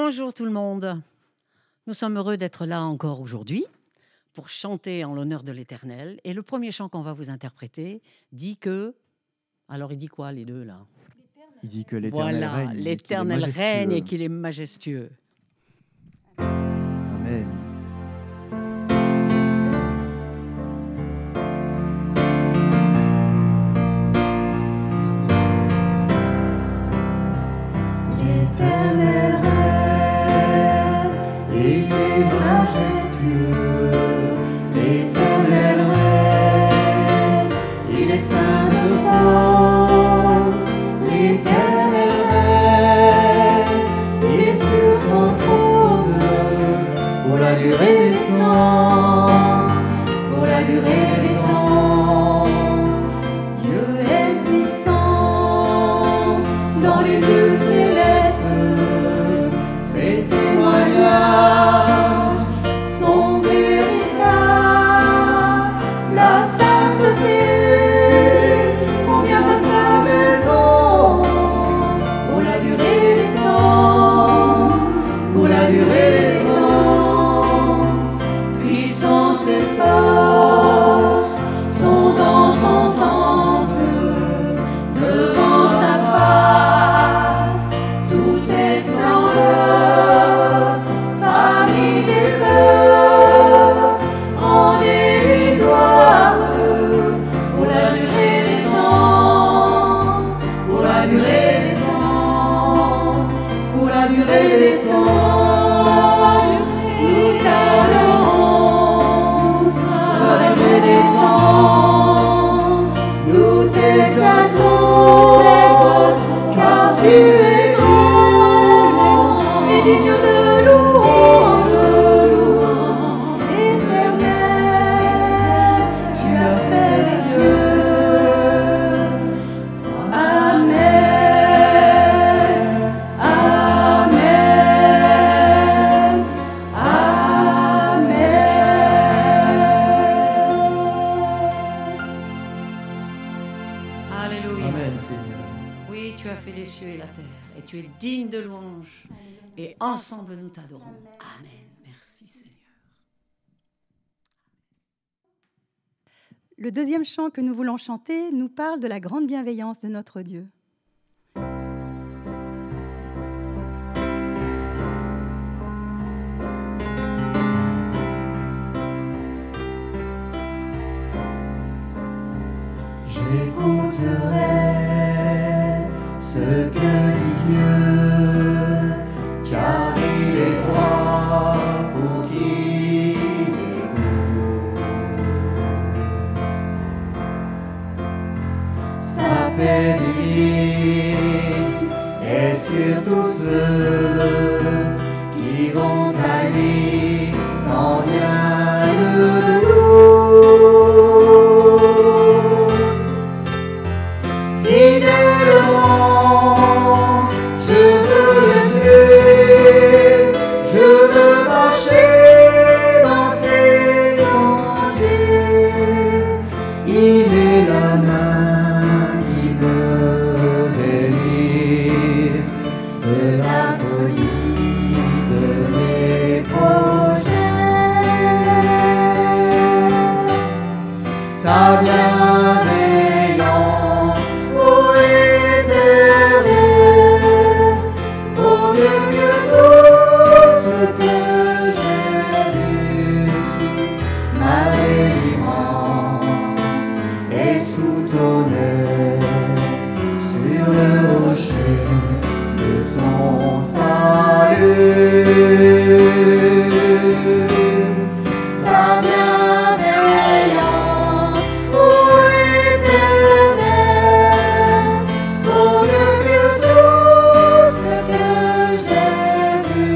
Bonjour tout le monde. Nous sommes heureux d'être là encore aujourd'hui pour chanter en l'honneur de l'Éternel. Et le premier chant qu'on va vous interpréter dit que... Alors il dit quoi les deux là? Il dit que l'Éternel règne. Voilà, l'Éternel règne et qu'il est majestueux. Amen. L'Éternel règne, il est majestueux. L'Éternel règne, il est saint de force. L'Éternel règne, il est sur son trône pour la durée des temps, pour la durée des temps. Dieu est puissant dans les lieux célestes, ses témoignages sont véritables. La sainteté convient à sa maison pour la durée des temps, pour la durée des temps. Puissance et force sont dans son temple, devant sa face, tout est splendeur. Famille des peuples, rendez-lui gloire pour la durée des temps, pour la durée des temps, pour la durée des temps. Nous t'adorons pour la durée des temps. Nous t'exaltons, car tu es grand et digne de louange. Éternel, tu as fait les cieux. Amen, amen, amen. Alléluia. Amen, Seigneur. Oui, tu as fait les cieux et la terre et tu es digne de louange. Et ensemble nous t'adorons. Amen. Merci Seigneur. Le deuxième chant que nous voulons chanter nous parle de la grande bienveillance de notre Dieu. J'écouterai ce que dit Dieu, car il est roi pour qui l'écoute. Sa paix divine est sur tous ceux qui vont à lui quand vient le doute. Fidèlement, je veux le suivre, je veux marcher dans ses sentiers. Il est la main qui me délivre de la folie de mes projets. Ta bienveillance, ô Éternel, vaut mieux que tout ce que j'ai vu. Ma délivrance est sous ton aile, sur le rocher de ton salut. Ta bienveillance, ô Éternel, vaut mieux que tout ce que j'ai vu.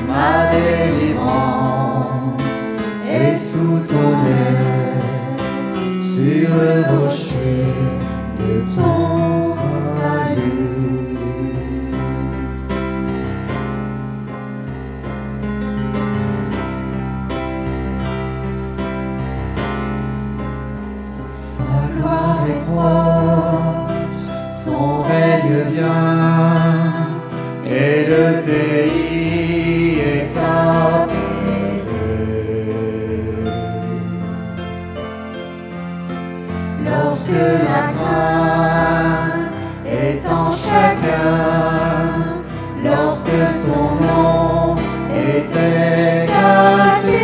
Ma délivrance est sous ton aile, sur le rocher de ton salut. Sa gloire est proche, son règne vient, et le en chacun, lorsque son nom est exalté.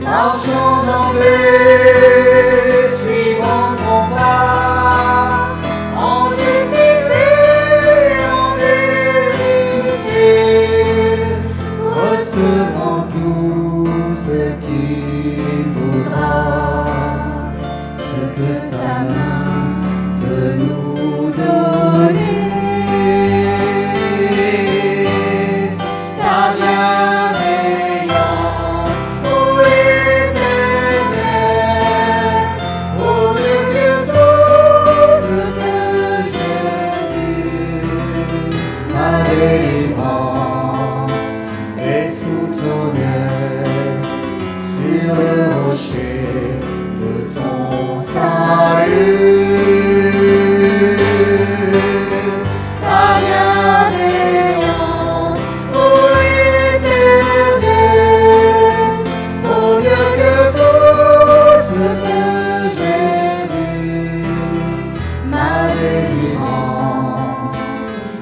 Marchons en paix, suivons son pas, en justice et en vérité. Recevons tout ce qu'il voudra, ce que sa main veut nous donner. Ta bienveillance, ô Éternel, vaut mieux que tout ce que j'ai vu. Ma délivrance est sous ton œil, sur le rocher de ton salut. Ta bienveillance, ô Éternel, vaut mieux que tout ce que j'ai vu. Ma délivrance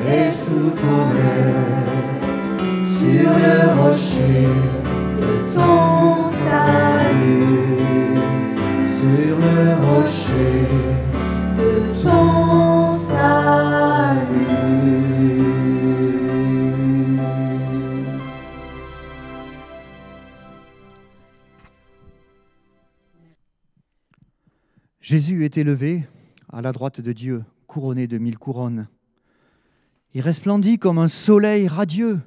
est sous ton œil, sur le rocher de ton salut, sur le rocher de ton salut. Jésus est élevé à la droite de Dieu, couronné de 1000 couronnes. Il resplendit comme un soleil radieux.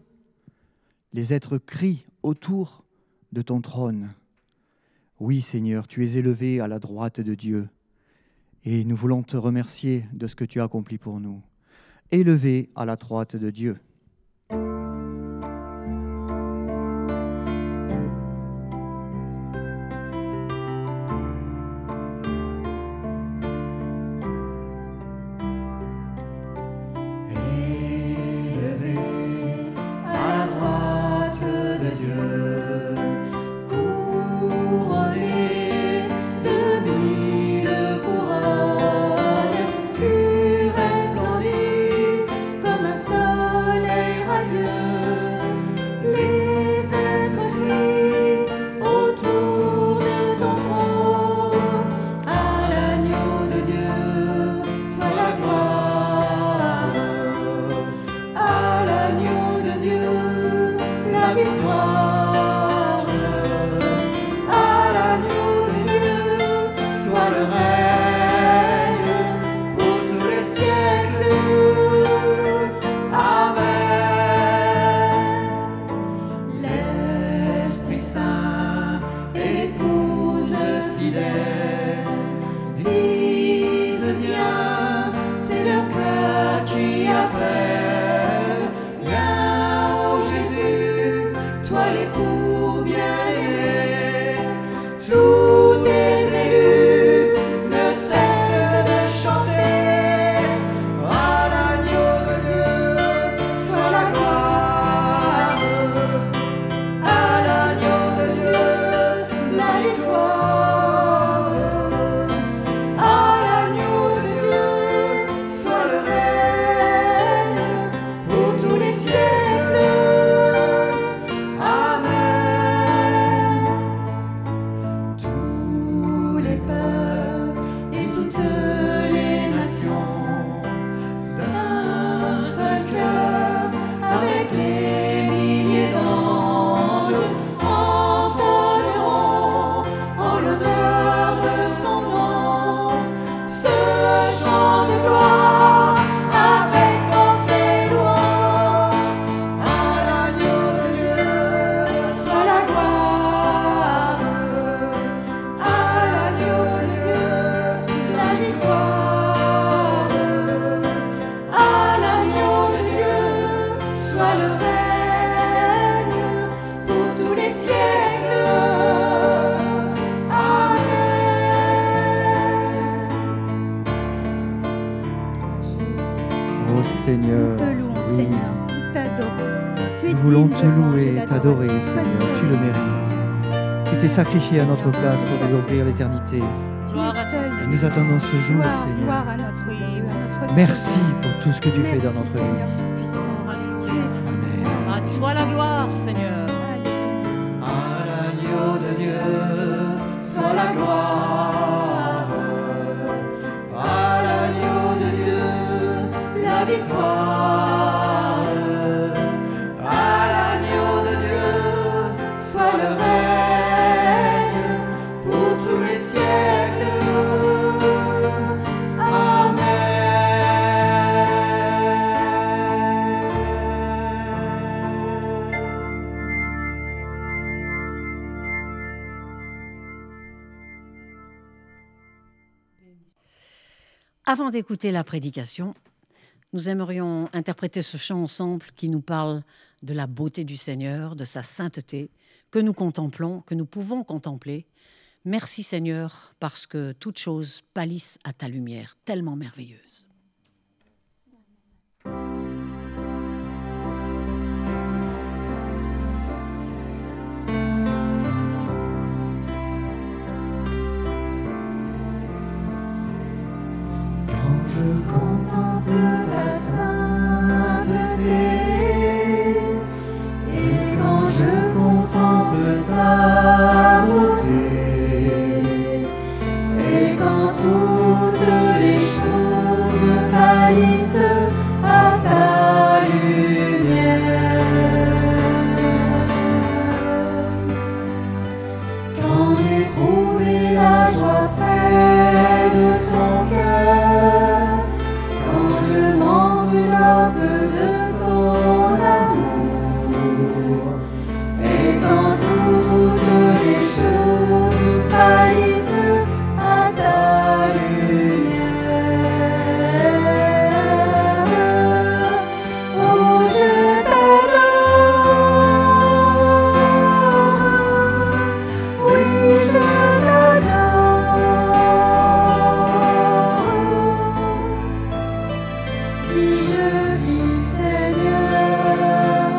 Les êtres crient autour de ton trône. Oui, Seigneur, tu es élevé à la droite de Dieu. Et nous voulons te remercier de ce que tu as accompli pour nous. Élevé à la droite de Dieu. Élevé à la droite de Dieu, couronné de 1000 couronnes, tu resplendis comme un soleil radieux. Les êtres crient autour de ton trône, à l'agneau de Dieu soit la gloire. À l'agneau de Dieu, la victoire. À l'agneau de Dieu, soit le règne pour tous les siècles. Amen. L'Esprit Saint et l'épouse fidèle disent viens, c'est leur cœur qui appelle. Viens, ô Jésus, toi l'époux bien-aimé. Tous tes élus ne cessent de chanter. À l'agneau de Dieu soit la gloire. À l'agneau de Dieu la victoire. À l'agneau de Dieu soit le règne pour tous les siècles. Amen. Tous les peuples et toutes les nations, d'un seul cœur, avec les milliers d'anges, entonneront en l'honneur de son nom ce chant de gloire avec force et louange. À l'agneau de Dieu soit la gloire. À l'agneau de Dieu la victoire. À l'agneau de Dieu soit le règne pour tous les siècles. Amen. Ô Seigneur, Nous te louons, oui, Seigneur, nous t'adorons. Tu es nous voulons digne te de louange louer et et t'adorer, d'adoration. Seigneur, tu le mérites. Tu t'es sacrifié à notre place pour nous offrir l'éternité. Gloire à toi, seul. Seigneur. Nous attendons ce jour, Gloire Seigneur. à notre Dieu, à notre Merci Sauveur. pour tout ce que tu fais dans Merci, notre Seigneur vie. Tout-Puissant. Tu Alléluia. es fort. À toi la gloire, Seigneur. Alléluia. À l'agneau de Dieu soit la gloire. À l'agneau de Dieu la victoire. À l'agneau de Dieu soit le règne pour tous les siècles. Avant d'écouter la prédication, nous aimerions interpréter ce chant ensemble qui nous parle de la beauté du Seigneur, de sa sainteté, que nous contemplons, que nous pouvons contempler. Merci Seigneur, parce que toutes choses pâlissent à ta lumière, tellement merveilleuse. Quand je contemple ta sainteté et quand je contemple ta beauté et quand toutes les choses pâlissent à ta lumière, quand j'ai trouvé la joie près de ton cœur, quand je m'enveloppe de ton amour, et quand toutes les choses pâlissent à ta lumière, oh je t'adore, oui je t'adore. Si je vis, Seigneur,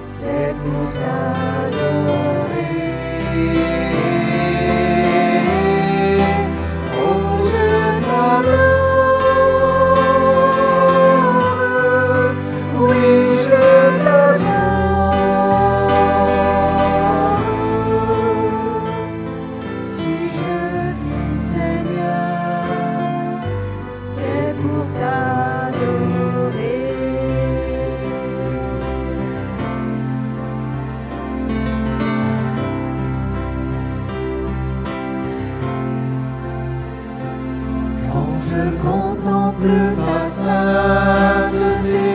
c'est pour t'adorer. Oh, je t'adore, oui, je t'adore. Si je vis, Seigneur, c'est pour t'adorer. Quand je contemple ta sainteté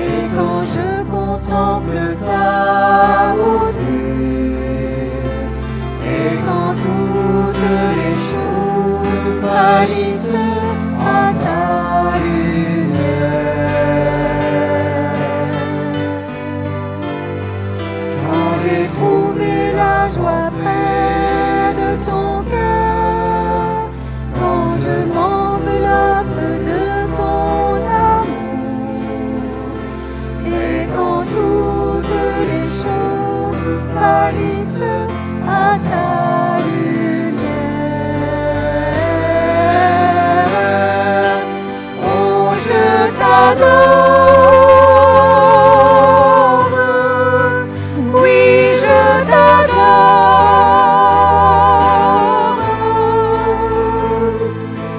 et quand je contemple ta beauté et quand toutes les choses pâlissent à ta lumière, quand j'ai trouvé la joie près de ton cœur, quand je m'enveloppe de ton amour, et quand toutes les choses pâlissent à ta lumière, oh je t'adore, oui je t'adore.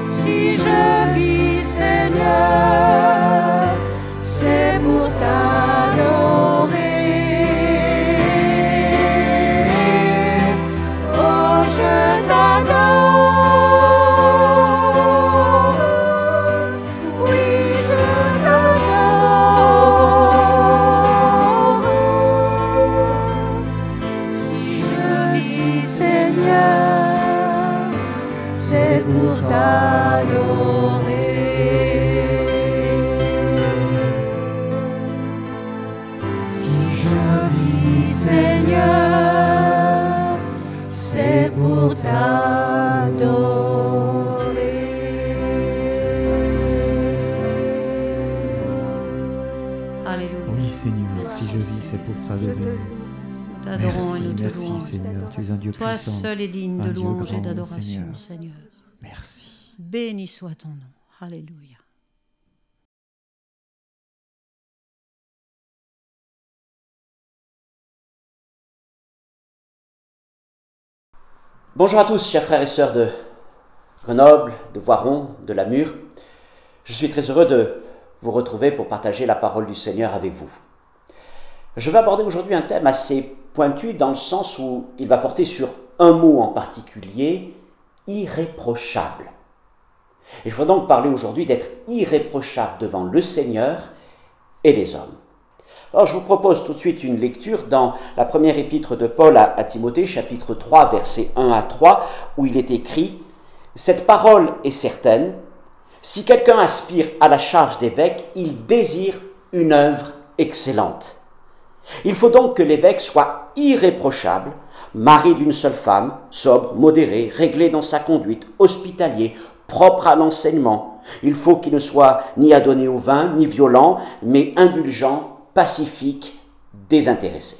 Si je vis, Seigneur, c'est pour t'adorer. Oh, je t'adore, oui, je t'adore. Si je vis, Seigneur, c'est pour t'adorer. Si je vis, Seigneur, c'est pour t'adorer. Alléluia. Oui, Seigneur, si je vis, c'est pour Je te t'adorer. loue, t'adorons et nous te Merci louons. Seigneur, tu es un Dieu Toi puissant. seul est digne un de Dieu louange et grand, d'adoration, Seigneur. Merci. Béni soit ton nom. Alléluia. Bonjour à tous, chers frères et sœurs de Grenoble, de Voiron, de la Mure. Je suis très heureux de vous retrouver pour partager la parole du Seigneur avec vous. Je vais aborder aujourd'hui un thème assez pointu dans le sens où il va porter sur un mot en particulier, irréprochable. Et je voudrais donc parler aujourd'hui d'être irréprochable devant le Seigneur et les hommes. Alors je vous propose tout de suite une lecture dans la première épître de Paul à Timothée, chapitre 3, versets 1 à 3, où il est écrit « Cette parole est certaine, si quelqu'un aspire à la charge d'évêque, il désire une œuvre excellente. Il faut donc que l'évêque soit irréprochable, mari d'une seule femme, sobre, modéré, réglé dans sa conduite, hospitalier, propre à l'enseignement. Il faut qu'il ne soit ni adonné au vin, ni violent, mais indulgent, pacifique, désintéressé. »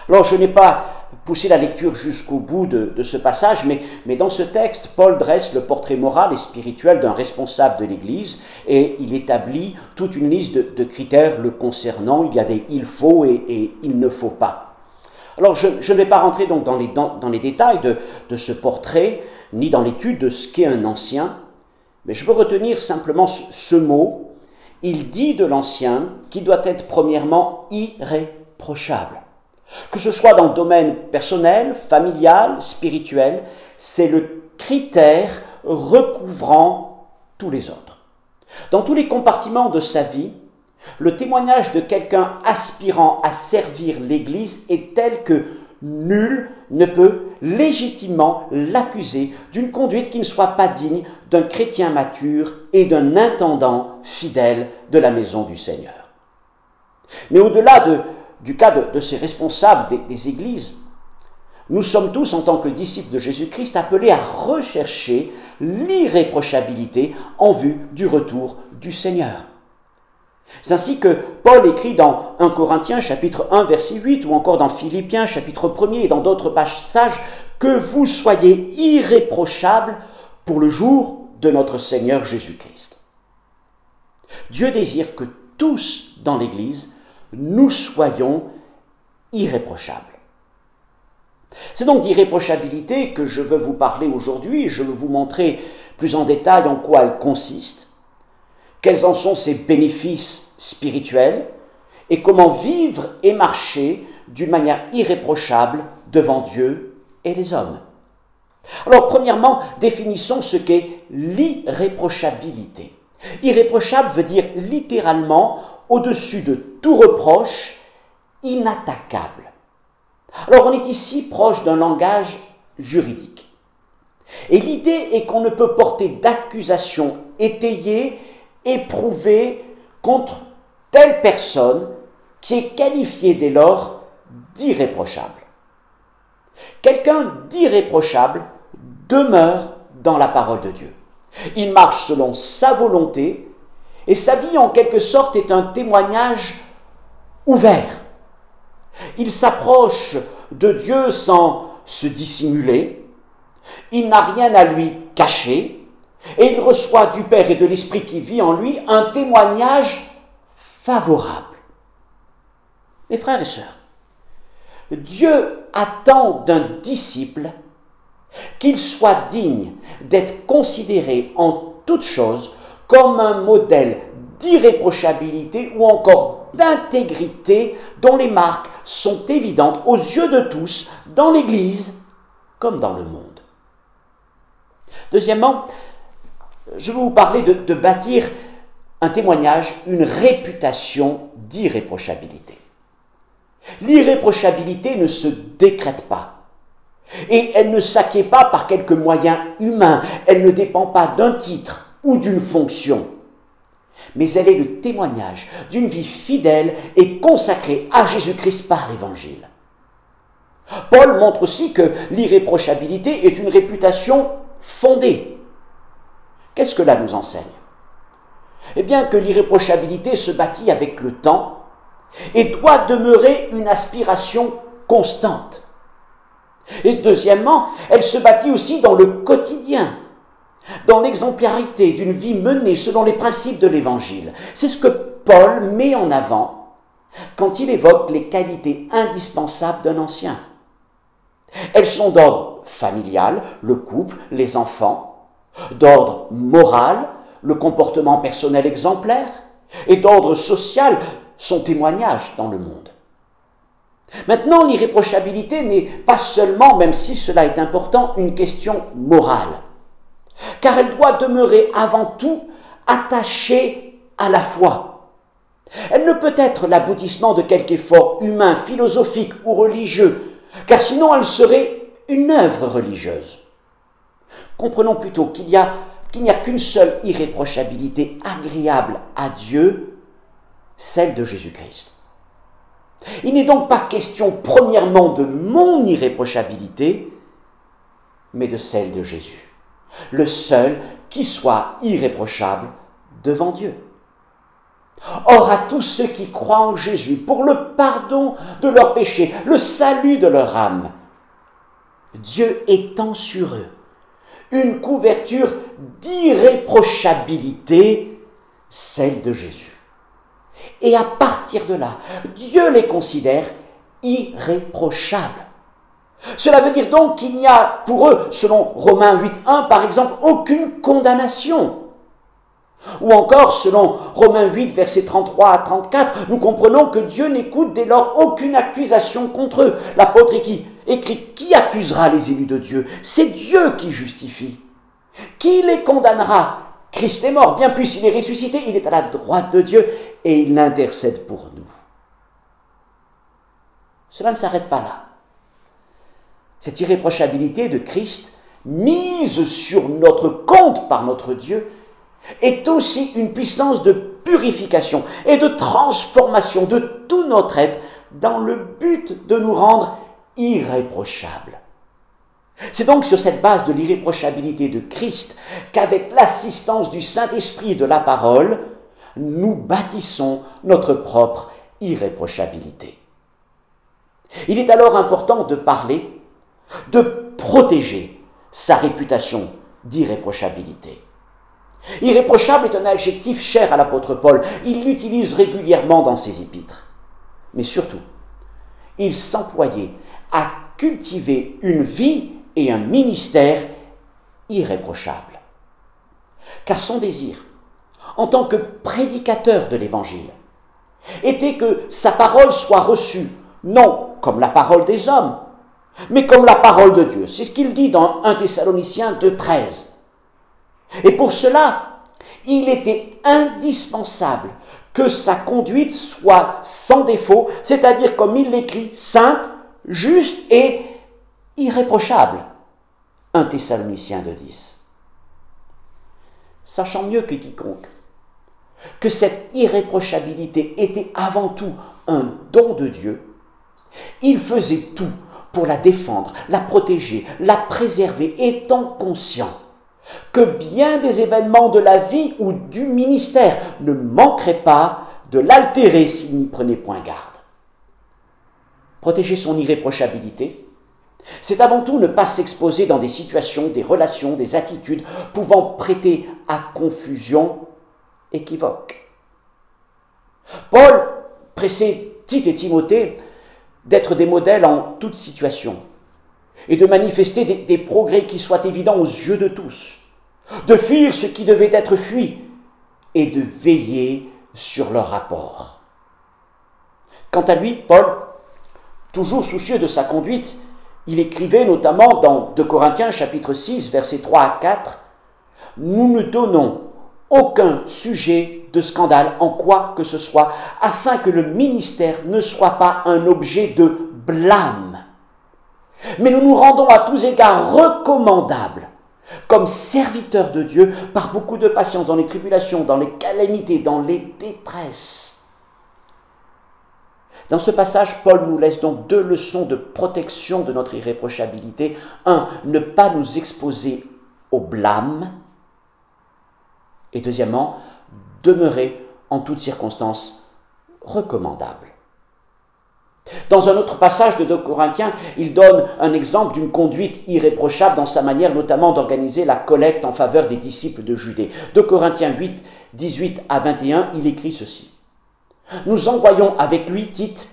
Alors je n'ai pas poussé la lecture jusqu'au bout de ce passage, mais dans ce texte, Paul dresse le portrait moral et spirituel d'un responsable de l'Église et il établit toute une liste de critères le concernant. Il y a des « il faut » et « il ne faut pas ». Alors je ne vais pas rentrer donc dans les détails de ce portrait, ni dans l'étude de ce qu'est un ancien, mais je veux retenir simplement ce mot. Il dit de l'ancien qu'il doit être premièrement irréprochable. Que ce soit dans le domaine personnel, familial, spirituel, c'est le critère recouvrant tous les autres. Dans tous les compartiments de sa vie, le témoignage de quelqu'un aspirant à servir l'Église est tel que nul ne peut légitimement l'accuser d'une conduite qui ne soit pas digne d'un chrétien mature et d'un intendant fidèle de la maison du Seigneur. Mais au-delà du cas de ces responsables des églises, nous sommes tous, en tant que disciples de Jésus-Christ, appelés à rechercher l'irréprochabilité en vue du retour du Seigneur. C'est ainsi que Paul écrit dans 1 Corinthiens chapitre 1 verset 8 ou encore dans Philippiens chapitre 1er et dans d'autres passages que vous soyez irréprochables pour le jour de notre Seigneur Jésus-Christ. Dieu désire que tous dans l'Église, nous soyons irréprochables. C'est donc d'irréprochabilité que je veux vous parler aujourd'hui. Je veux vous montrer plus en détail en quoi elle consiste, quels en sont ses bénéfices spirituels et comment vivre et marcher d'une manière irréprochable devant Dieu et les hommes. Alors, premièrement, définissons ce qu'est l'irréprochabilité. Irréprochable veut dire littéralement au-dessus de tout reproche, inattaquable. Alors, on est ici proche d'un langage juridique. Et l'idée est qu'on ne peut porter d'accusation étayée, éprouvée contre telle personne qui est qualifiée dès lors d'irréprochable. Quelqu'un d'irréprochable demeure dans la parole de Dieu. Il marche selon sa volonté et sa vie en quelque sorte est un témoignage ouvert. Il s'approche de Dieu sans se dissimuler, il n'a rien à lui cacher et il reçoit du Père et de l'Esprit qui vit en lui un témoignage favorable. Mes frères et sœurs, Dieu attend d'un disciple qu'il soit digne d'être considéré en toute chose comme un modèle d'irréprochabilité ou encore d'intégrité dont les marques sont évidentes aux yeux de tous dans l'Église comme dans le monde. Deuxièmement, je vais vous parler de bâtir un témoignage, une réputation d'irréprochabilité. L'irréprochabilité ne se décrète pas. Et elle ne s'acquiert pas par quelques moyens humains. Elle ne dépend pas d'un titre ou d'une fonction. Mais elle est le témoignage d'une vie fidèle et consacrée à Jésus-Christ par l'Évangile. Paul montre aussi que l'irréprochabilité est une réputation fondée. Qu'est-ce que cela nous enseigne? Eh bien que l'irréprochabilité se bâtit avec le temps et doit demeurer une aspiration constante. Et deuxièmement, elle se bâtit aussi dans le quotidien, dans l'exemplarité d'une vie menée selon les principes de l'Évangile. C'est ce que Paul met en avant quand il évoque les qualités indispensables d'un ancien. Elles sont d'ordre familial, le couple, les enfants, d'ordre moral, le comportement personnel exemplaire, et d'ordre social, son témoignage dans le monde. Maintenant, l'irréprochabilité n'est pas seulement, même si cela est important, une question morale, car elle doit demeurer avant tout attachée à la foi. Elle ne peut être l'aboutissement de quelque effort humain, philosophique ou religieux, car sinon elle serait une œuvre religieuse. Comprenons plutôt qu'il n'y a qu'une seule irréprochabilité agréable à Dieu, celle de Jésus-Christ. Il n'est donc pas question premièrement de mon irréprochabilité, mais de celle de Jésus, le seul qui soit irréprochable devant Dieu. Or, à tous ceux qui croient en Jésus pour le pardon de leurs péchés, le salut de leur âme, Dieu étend sur eux une couverture d'irréprochabilité, celle de Jésus. Et à partir de là, Dieu les considère irréprochables. Cela veut dire donc qu'il n'y a pour eux, selon Romains 8.1 par exemple, aucune condamnation. Ou encore, selon Romains 8, versets 33 à 34, nous comprenons que Dieu n'écoute dès lors aucune accusation contre eux. L'apôtre écrit « Qui accusera les élus de Dieu ?» C'est Dieu qui justifie. Qui les condamnera? Christ est mort, bien plus il est ressuscité, il est à la droite de Dieu et il intercède pour nous. Cela ne s'arrête pas là. Cette irréprochabilité de Christ, mise sur notre compte par notre Dieu, est aussi une puissance de purification et de transformation de tout notre être dans le but de nous rendre irréprochables. C'est donc sur cette base de l'irréprochabilité de Christ qu'avec l'assistance du Saint-Esprit et de la parole, nous bâtissons notre propre irréprochabilité. Il est alors important de parler, de protéger sa réputation d'irréprochabilité. Irréprochable est un adjectif cher à l'apôtre Paul. Il l'utilise régulièrement dans ses épîtres. Mais surtout, il s'employait à cultiver une vie et un ministère irréprochables. Car son désir, en tant que prédicateur de l'Évangile, était que sa parole soit reçue, non comme la parole des hommes, mais comme la parole de Dieu. C'est ce qu'il dit dans 1 Thessaloniciens 2.13. Et pour cela, il était indispensable que sa conduite soit sans défaut, c'est-à-dire, comme il l'écrit, sainte, juste et irréprochable. 1 Thessaloniciens 2.10. Sachant mieux que quiconque que cette irréprochabilité était avant tout un don de Dieu, il faisait tout pour la défendre, la protéger, la préserver, étant conscient que bien des événements de la vie ou du ministère ne manqueraient pas de l'altérer s'il n'y prenait point garde. Protéger son irréprochabilité, c'est avant tout ne pas s'exposer dans des situations, des relations, des attitudes pouvant prêter à confusion équivoque. Paul pressait Tite et Timothée d'être des modèles en toute situation et de manifester des progrès qui soient évidents aux yeux de tous, de fuir ce qui devait être fui et de veiller sur leur rapport. Quant à lui, Paul, toujours soucieux de sa conduite, il écrivait notamment dans 2 Corinthiens chapitre 6, versets 3 à 4, « Nous ne donnons aucun sujet de scandale en quoi que ce soit, afin que le ministère ne soit pas un objet de blâme. Mais nous nous rendons à tous égards recommandables, comme serviteurs de Dieu, par beaucoup de patience dans les tribulations, dans les calamités, dans les détresses. » Dans ce passage, Paul nous laisse donc 2 leçons de protection de notre irréprochabilité. 1. Ne pas nous exposer au blâme. Et deuxièmement, demeurer en toutes circonstances recommandable. Dans un autre passage de 2 Corinthiens, il donne un exemple d'une conduite irréprochable dans sa manière notamment d'organiser la collecte en faveur des disciples de Judée. 2 Corinthiens 8, 18 à 21, il écrit ceci. « Nous envoyons avec lui Tite,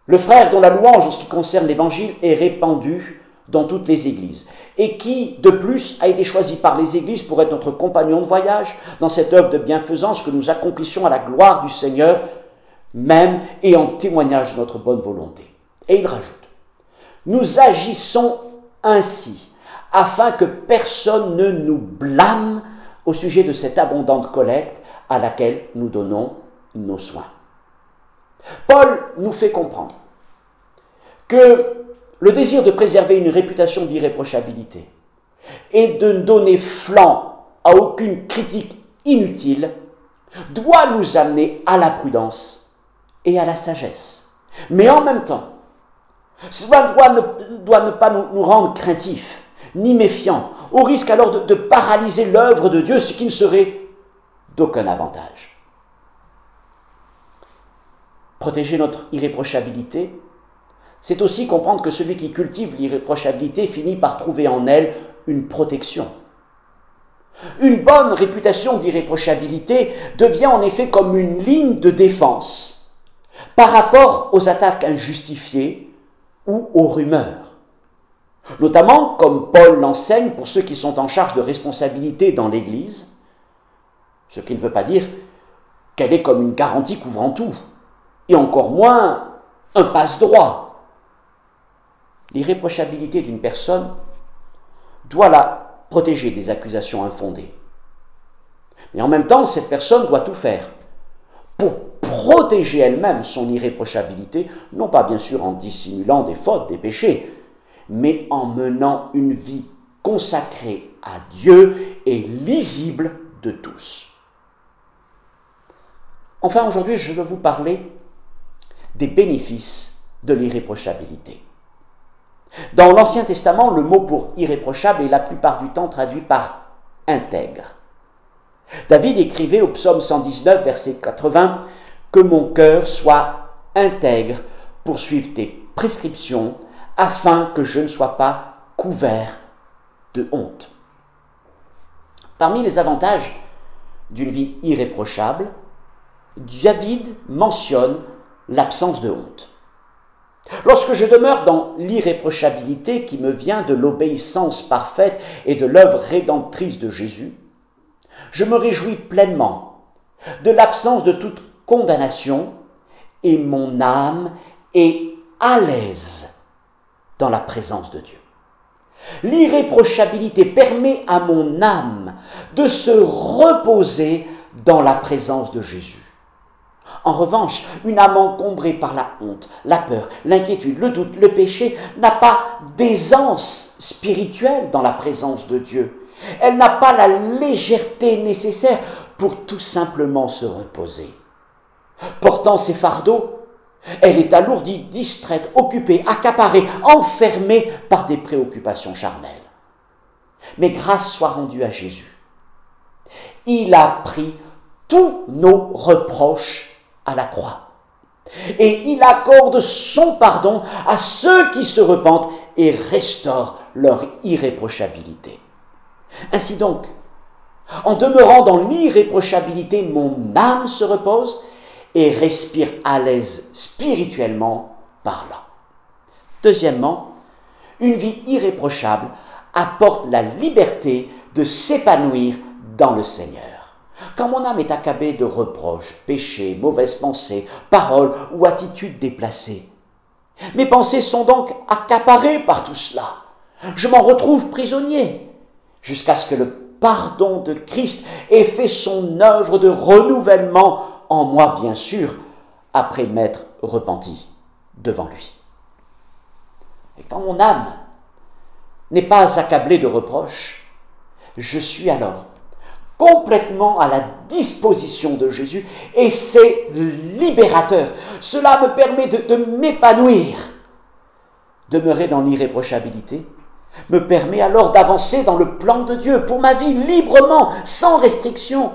le frère dont la louange en ce qui concerne l'Évangile est répandue dans toutes les églises, et qui, de plus, a été choisi par les églises pour être notre compagnon de voyage dans cette œuvre de bienfaisance que nous accomplissions à la gloire du Seigneur, même et en témoignage de notre bonne volonté. » Et il rajoute, « Nous agissons ainsi, afin que personne ne nous blâme au sujet de cette abondante collecte à laquelle nous donnons nos soins. » Paul nous fait comprendre que le désir de préserver une réputation d'irréprochabilité et de ne donner flanc à aucune critique inutile doit nous amener à la prudence et à la sagesse. Mais en même temps, cela doit ne pas nous rendre craintifs, ni méfiants, au risque alors de paralyser l'œuvre de Dieu, ce qui ne serait d'aucun avantage. Protéger notre irréprochabilité, c'est aussi comprendre que celui qui cultive l'irréprochabilité finit par trouver en elle une protection. Une bonne réputation d'irréprochabilité devient en effet comme une ligne de défense par rapport aux attaques injustifiées ou aux rumeurs. Notamment, comme Paul l'enseigne pour ceux qui sont en charge de responsabilité dans l'Église, ce qui ne veut pas dire qu'elle est comme une garantie couvrant tout, et encore moins un passe-droit. L'irréprochabilité d'une personne doit la protéger des accusations infondées. Mais en même temps, cette personne doit tout faire pour protéger elle-même son irréprochabilité, non pas bien sûr en dissimulant des fautes, des péchés, mais en menant une vie consacrée à Dieu et lisible de tous. Enfin, aujourd'hui, je veux vous parler des bénéfices de l'irréprochabilité. Dans l'Ancien Testament, le mot pour irréprochable est la plupart du temps traduit par intègre. David écrivait au psaume 119, verset 80, « Que mon cœur soit intègre pour suivre tes prescriptions, afin que je ne sois pas couvert de honte. » Parmi les avantages d'une vie irréprochable, David mentionne l'absence de honte. Lorsque je demeure dans l'irréprochabilité qui me vient de l'obéissance parfaite et de l'œuvre rédemptrice de Jésus, je me réjouis pleinement de l'absence de toute condamnation et mon âme est à l'aise dans la présence de Dieu. L'irréprochabilité permet à mon âme de se reposer dans la présence de Jésus. En revanche, une âme encombrée par la honte, la peur, l'inquiétude, le doute, le péché n'a pas d'aisance spirituelle dans la présence de Dieu. Elle n'a pas la légèreté nécessaire pour tout simplement se reposer. Portant ses fardeaux, elle est alourdie, distraite, occupée, accaparée, enfermée par des préoccupations charnelles. Mais grâce soit rendue à Jésus. Il a pris tous nos reproches à la croix. Et il accorde son pardon à ceux qui se repentent et restaure leur irréprochabilité. Ainsi donc, en demeurant dans l'irréprochabilité, mon âme se repose et respire à l'aise spirituellement parlant. Deuxièmement, une vie irréprochable apporte la liberté de s'épanouir dans le Seigneur. Quand mon âme est accablée de reproches, péchés, mauvaises pensées, paroles ou attitudes déplacées, mes pensées sont donc accaparées par tout cela. Je m'en retrouve prisonnier, jusqu'à ce que le pardon de Christ ait fait son œuvre de renouvellement en moi, bien sûr, après m'être repenti devant lui. Et quand mon âme n'est pas accablée de reproches, je suis alors complètement à la disposition de Jésus et c'est libérateur. Cela me permet de m'épanouir. Demeurer dans l'irréprochabilité me permet alors d'avancer dans le plan de Dieu pour ma vie librement, sans restriction,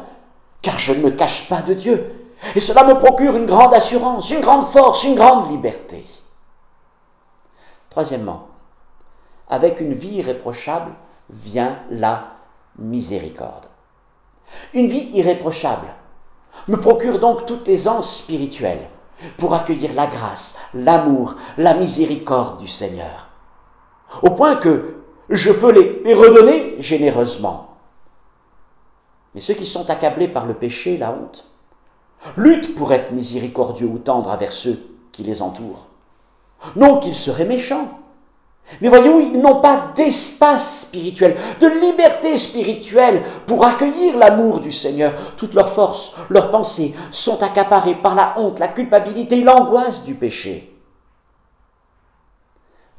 car je ne me cache pas de Dieu. Et cela me procure une grande assurance, une grande force, une grande liberté. Troisièmement, avec une vie irréprochable vient la miséricorde. Une vie irréprochable me procure donc toute l'aisance spirituelle pour accueillir la grâce, l'amour, la miséricorde du Seigneur, au point que je peux les redonner généreusement. Mais ceux qui sont accablés par le péché et la honte luttent pour être miséricordieux ou tendres envers ceux qui les entourent. Non qu'ils seraient méchants, mais voyez-vous, ils n'ont pas d'espace spirituel, de liberté spirituelle pour accueillir l'amour du Seigneur. Toutes leurs forces, leurs pensées sont accaparées par la honte, la culpabilité et l'angoisse du péché.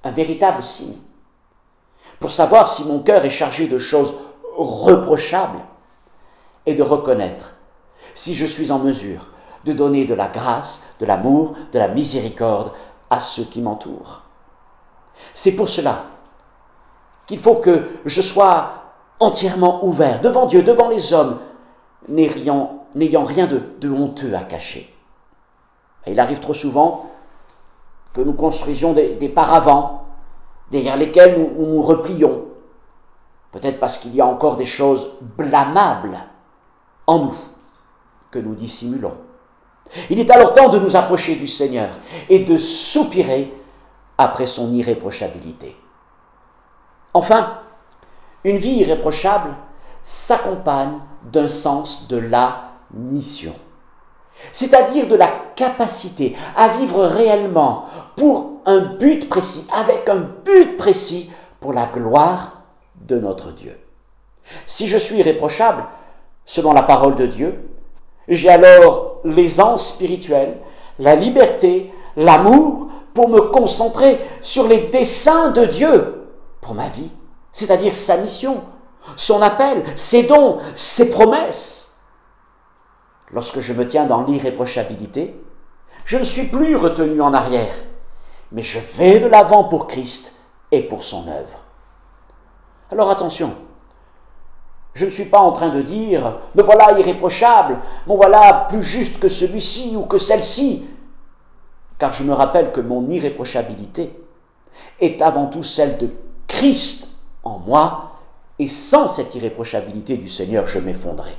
Un véritable signe pour savoir si mon cœur est chargé de choses reprochables est de reconnaître si je suis en mesure de donner de la grâce, de l'amour, de la miséricorde à ceux qui m'entourent. C'est pour cela qu'il faut que je sois entièrement ouvert devant Dieu, devant les hommes, n'ayant rien de honteux à cacher. Et il arrive trop souvent que nous construisions des paravents derrière lesquels nous nous replions, peut-être parce qu'il y a encore des choses blâmables en nous que nous dissimulons. Il est alors temps de nous approcher du Seigneur et de soupirer après son irréprochabilité. Enfin, une vie irréprochable s'accompagne d'un sens de la mission, c'est-à-dire de la capacité à vivre réellement pour un but précis, avec un but précis pour la gloire de notre Dieu. Si je suis irréprochable, selon la parole de Dieu, j'ai alors l'aisance spirituelle, la liberté, l'amour pour me concentrer sur les desseins de Dieu pour ma vie, c'est-à-dire sa mission, son appel, ses dons, ses promesses. Lorsque je me tiens dans l'irréprochabilité, je ne suis plus retenu en arrière, mais je vais de l'avant pour Christ et pour son œuvre. Alors attention, je ne suis pas en train de dire « me voilà irréprochable, me voilà plus juste que celui-ci ou que celle-ci », car je me rappelle que mon irréprochabilité est avant tout celle de Christ en moi, et sans cette irréprochabilité du Seigneur, je m'effondrais.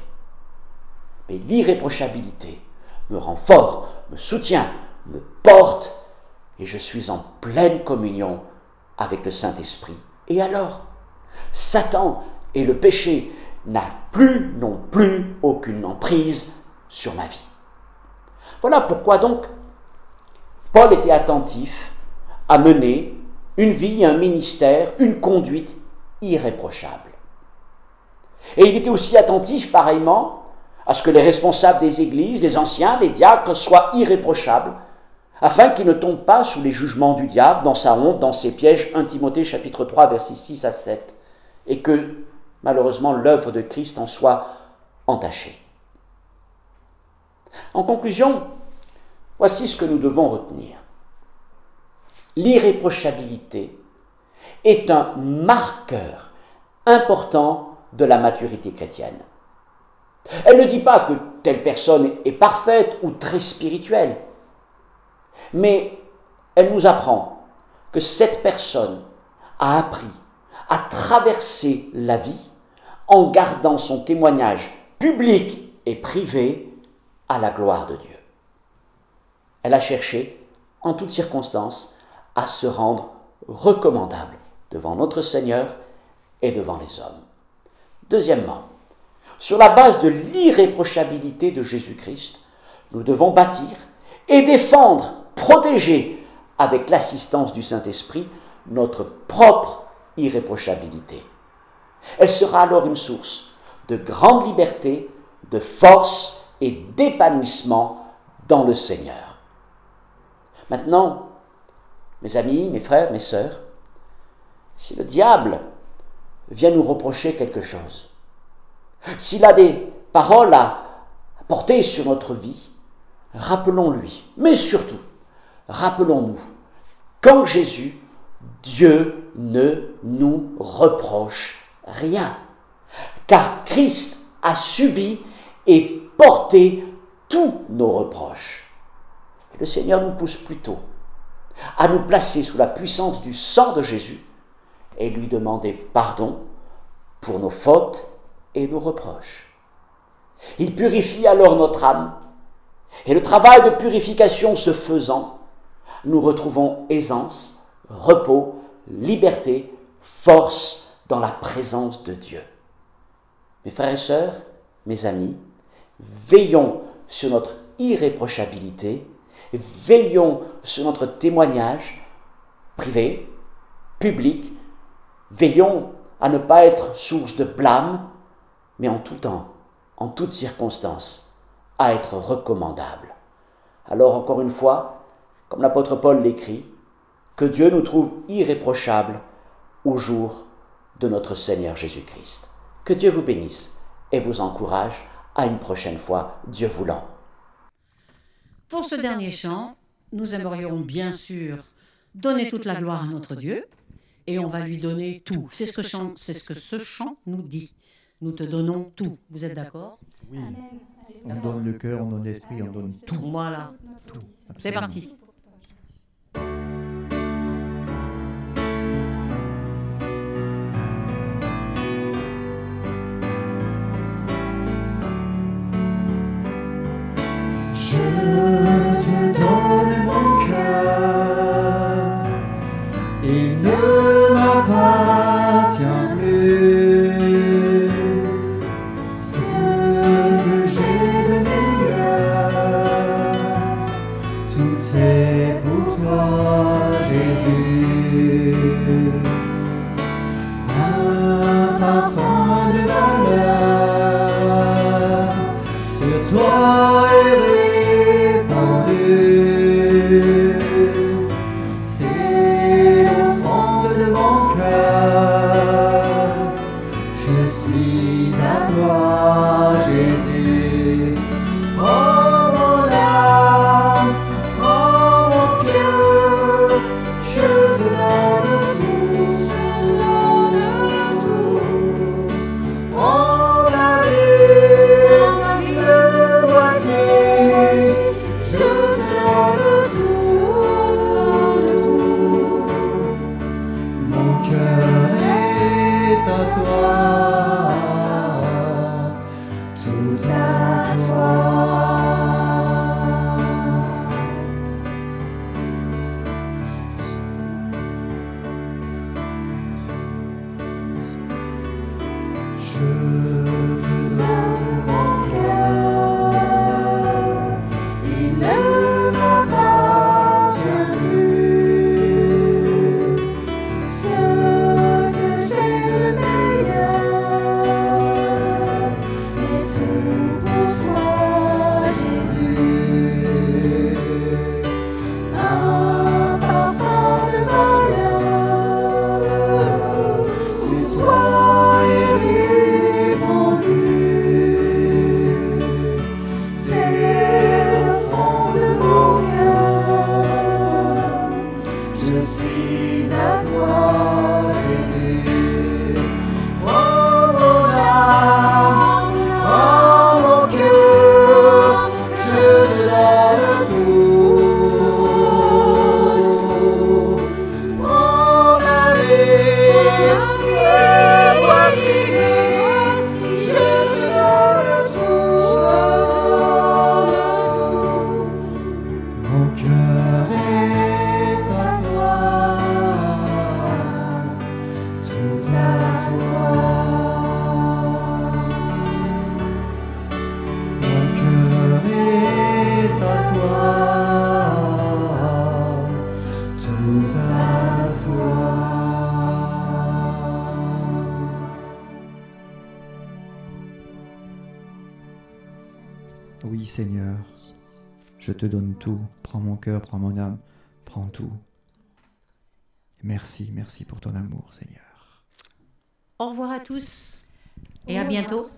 Mais l'irréprochabilité me rend fort, me soutient, me porte, et je suis en pleine communion avec le Saint-Esprit. Et alors, Satan et le péché n'ont plus aucune emprise sur ma vie. Voilà pourquoi donc Paul était attentif à mener une vie, un ministère, une conduite irréprochable. Et il était aussi attentif, pareillement, à ce que les responsables des églises, les anciens, les diacres, soient irréprochables, afin qu'ils ne tombent pas sous les jugements du diable, dans sa honte, dans ses pièges, 1 Timothée chapitre 3, versets 6 à 7, et que, malheureusement, l'œuvre de Christ en soit entachée. En conclusion, voici ce que nous devons retenir. L'irréprochabilité est un marqueur important de la maturité chrétienne. Elle ne dit pas que telle personne est parfaite ou très spirituelle, mais elle nous apprend que cette personne a appris à traverser la vie en gardant son témoignage public et privé à la gloire de Dieu. Elle a cherché, en toutes circonstances, à se rendre recommandable devant notre Seigneur et devant les hommes. Deuxièmement, sur la base de l'irréprochabilité de Jésus-Christ, nous devons bâtir et défendre, protéger, avec l'assistance du Saint-Esprit, notre propre irréprochabilité. Elle sera alors une source de grande liberté, de force et d'épanouissement dans le Seigneur. Maintenant, mes amis, mes frères, mes sœurs, si le diable vient nous reprocher quelque chose, s'il a des paroles à porter sur notre vie, rappelons-lui, mais surtout, rappelons-nous qu'en Jésus, Dieu ne nous reproche rien, car Christ a subi et porté tous nos reproches. Et le Seigneur nous pousse plutôt à nous placer sous la puissance du sang de Jésus et lui demander pardon pour nos fautes et nos reproches. Il purifie alors notre âme, et le travail de purification se faisant, nous retrouvons aisance, repos, liberté, force dans la présence de Dieu. Mes frères et sœurs, mes amis, veillons sur notre irréprochabilité, veillons sur notre témoignage privé, public, veillons à ne pas être source de blâme, mais en tout temps, en toutes circonstances, à être recommandable. Alors encore une fois, comme l'apôtre Paul l'écrit, que Dieu nous trouve irréprochables au jour de notre Seigneur Jésus-Christ. Que Dieu vous bénisse et vous encourage à une prochaine fois, Dieu voulant. Pour ce dernier chant, nous aimerions bien sûr donner toute la gloire à notre Dieu et on va lui donner tout. C'est ce que ce chant nous dit. Nous te donnons tout. Vous êtes d'accord? Oui. On donne le cœur, on donne l'esprit, on donne tout. Voilà. Tout. C'est parti. Je te donne mon cœur, il ne m'appartient plus. Ce que j'ai de meilleur, tout est pour toi, Jésus. Un parfum de valeur sur toi est répandu. C'est au fond de mon cœur, je suis à toi, Jésus. Prends mon âme, prends mon cœur, je te donne tout. Prends ma vie, me voici, je te donne tout. Mon cœur est à toi, tout à toi. Je te donne mon cœur, il ne m'appartient plus. Ce que j'ai le meilleur est tout pour toi, Jésus. Un parfum de valeur sur toi est répandu. C'est au fond de mon cœur, je suis à toi, Jésus. Prends mon âme, prends mon cœur, je te donne tout. Prends ma vie, me voici, je te donne tout. Mon cœur est à toi, tout à toi. Mon cœur est à toi, tout à toi. Oui, Seigneur, je te donne tout. Prends mon cœur, prends mon âme, prends tout. Merci, merci pour ton amour, Seigneur. Au revoir à tous et à bientôt.